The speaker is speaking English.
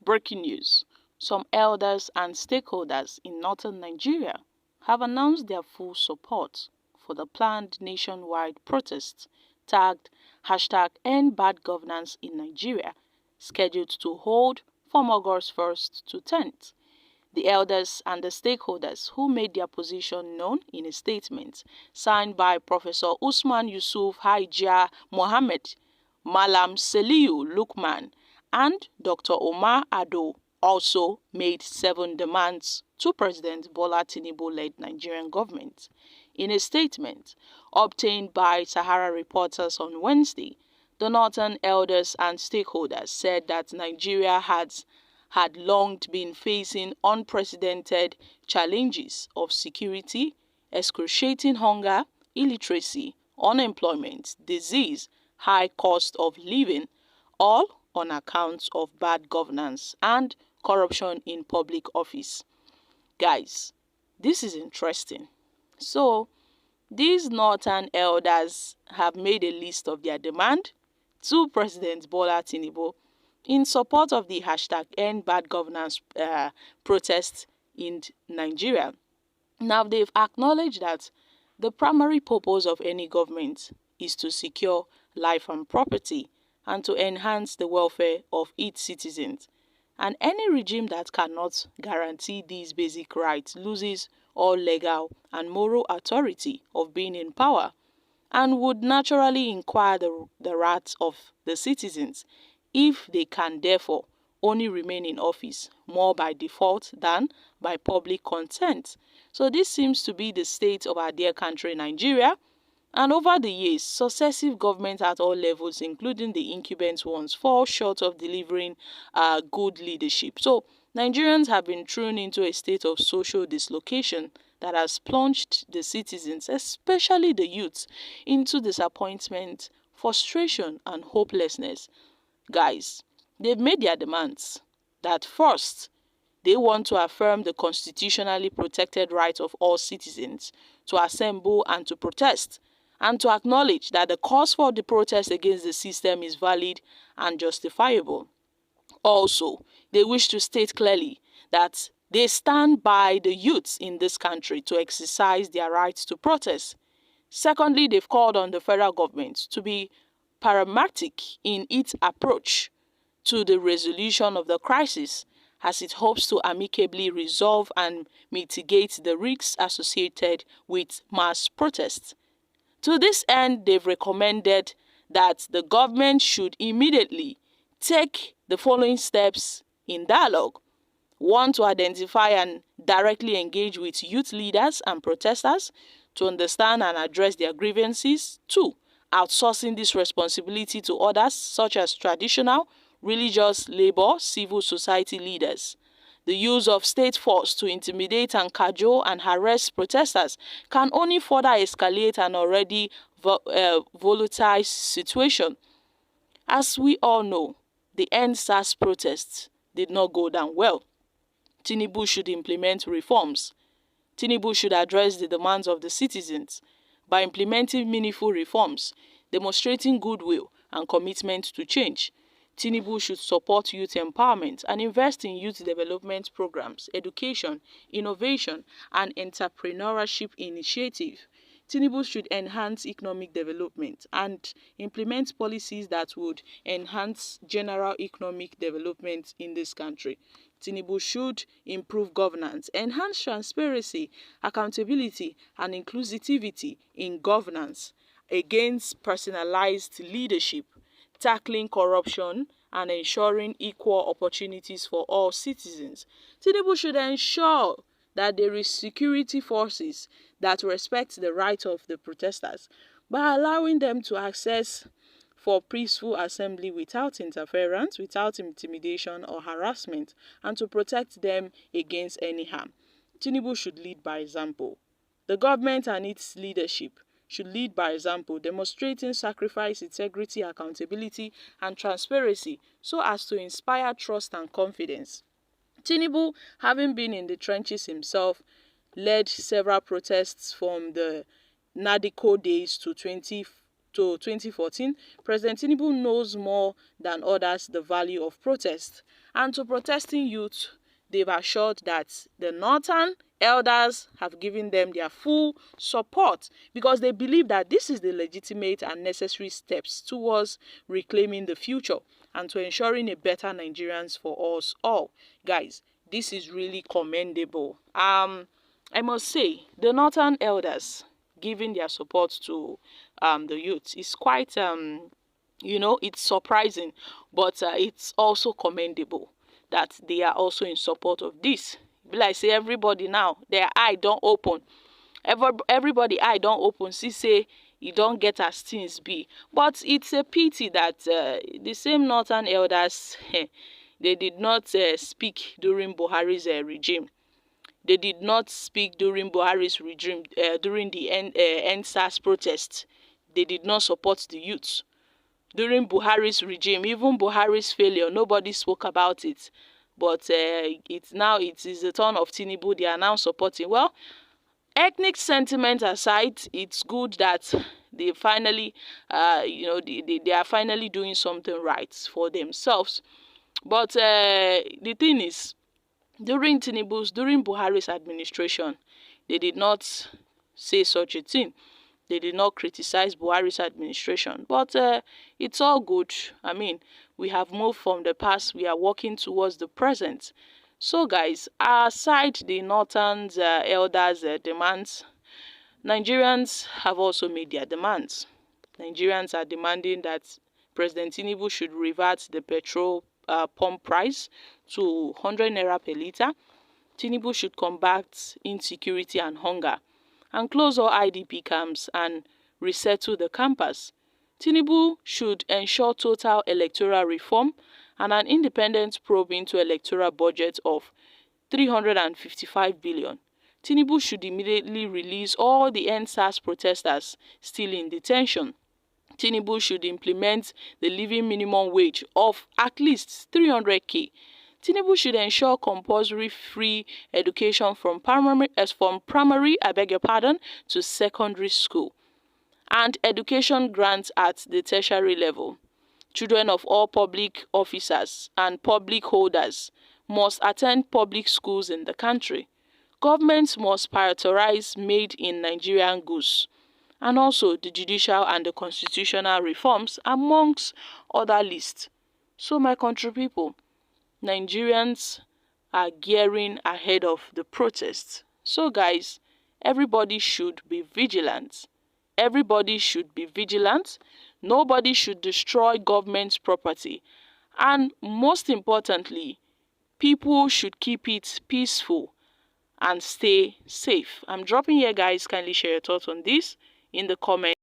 Breaking news. Some elders and stakeholders in northern Nigeria have announced their full support for the planned nationwide protest tagged #End Bad Governance in Nigeria, scheduled to hold from August 1st to 10th. The elders and the stakeholders who made their position known in a statement signed by Professor Usman Yusuf Hajiya Mohammed, Malam Seliu Lukman, and Dr. Omar Ado also made 7 demands to President Bola Tinubu-led Nigerian government. In a statement obtained by Sahara Reporters on Wednesday, the Northern elders and stakeholders said that Nigeria had long been facing unprecedented challenges of security, excruciating hunger, illiteracy, unemployment, disease, high cost of living, all on account of bad governance and corruption in public office. Guys, this is interesting. So, these northern elders have made a list of their demand to President Bola Tinubu in support of the #End Bad Governance protest in Nigeria. Now, they've acknowledged that the primary purpose of any government is to secure life and property and to enhance the welfare of its citizens. And any regime that cannot guarantee these basic rights loses all legal and moral authority of being in power and would naturally inquire the rights of the citizens if they can therefore only remain in office more by default than by public consent. So this seems to be the state of our dear country, Nigeria. And over the years, successive governments at all levels, including the incumbent ones, fall short of delivering good leadership. So Nigerians have been thrown into a state of social dislocation that has plunged the citizens, especially the youth, into disappointment, frustration, and hopelessness. Guys, they've made their demands that first, they want to affirm the constitutionally protected right of all citizens to assemble and to protest, and to acknowledge that the cause for the protest against the system is valid and justifiable. Also, they wish to state clearly that they stand by the youths in this country to exercise their rights to protest. Secondly, they've called on the federal government to be pragmatic in its approach to the resolution of the crisis, as it hopes to amicably resolve and mitigate the risks associated with mass protests. To this end, they've recommended that the government should immediately take the following steps in dialogue. 1. To identify and directly engage with youth leaders and protesters to understand and address their grievances. 2. Outsourcing this responsibility to others such as traditional, religious, labor, civil society leaders. The use of state force to intimidate and cajole and harass protesters can only further escalate an already volatile situation. As we all know, the End-SARS protests did not go down well. Tinubu should implement reforms. Tinubu should address the demands of the citizens by implementing meaningful reforms, demonstrating goodwill and commitment to change. Tinubu should support youth empowerment and invest in youth development programs, education, innovation, and entrepreneurship initiatives. Tinubu should enhance economic development and implement policies that would enhance general economic development in this country. Tinubu should improve governance, enhance transparency, accountability, and inclusivity in governance against personalized leadership, tackling corruption, and ensuring equal opportunities for all citizens. Tinubu should ensure that there is security forces that respect the right of the protesters by allowing them to access for peaceful assembly without interference, without intimidation or harassment, and to protect them against any harm. Tinubu should lead by example. The government and its leadership should lead by example, demonstrating sacrifice, integrity, accountability, and transparency so as to inspire trust and confidence. Tinubu, having been in the trenches himself, led several protests from the Nadiko days to 2014. President Tinubu knows more than others the value of protest And to protesting youth, they've assured that the northern elders have given them their full support because they believe that this is the legitimate and necessary steps towards reclaiming the future and to ensuring a better Nigerians for us all. Guys, this is really commendable. I must say, the northern elders giving their support to the youth is quite it's surprising, but it's also commendable that they are also in support of this. Like say everybody now, their eye don't open. Everybody eye don't open. See say you don't get as things be. But it's a pity that the same northern elders they did not speak during Buhari's regime. They did not speak during Buhari's regime during the NSAS protests. They did not support the youth during Buhari's regime. Even Buhari's failure, nobody spoke about it. But it is the turn of Tinubu. They are now supporting. Well, ethnic sentiment aside, it's good that they finally, they are finally doing something right for themselves. But the thing is, during Buhari's administration, they did not say such a thing. They did not criticize Buhari's administration. But it's all good. I mean, we have moved from the past. We are working towards the present. So, guys, aside the northern elders' demands, Nigerians have also made their demands. Nigerians are demanding that President Tinubu should revert the petrol pump price to 100 naira per litre. Tinubu should combat insecurity and hunger and close all IDP camps and resettle the campus. Tinubu should ensure total electoral reform and an independent probe into electoral budget of 355 billion. Tinubu should immediately release all the NSAS protesters still in detention. Tinubu should implement the living minimum wage of at least 300k. Tinubu should ensure compulsory free education from primary to secondary school and education grants at the tertiary level. Children of all public officers and public holders must attend public schools in the country. Governments must prioritize made in Nigerian goods and also the judicial and the constitutional reforms amongst other lists. So my country people, Nigerians are gearing ahead of the protests. So guys, everybody should be vigilant. Everybody should be vigilant. Nobody should destroy government's property. And most importantly, people should keep it peaceful and stay safe. I'm dropping here, guys. Kindly share your thoughts on this in the comments.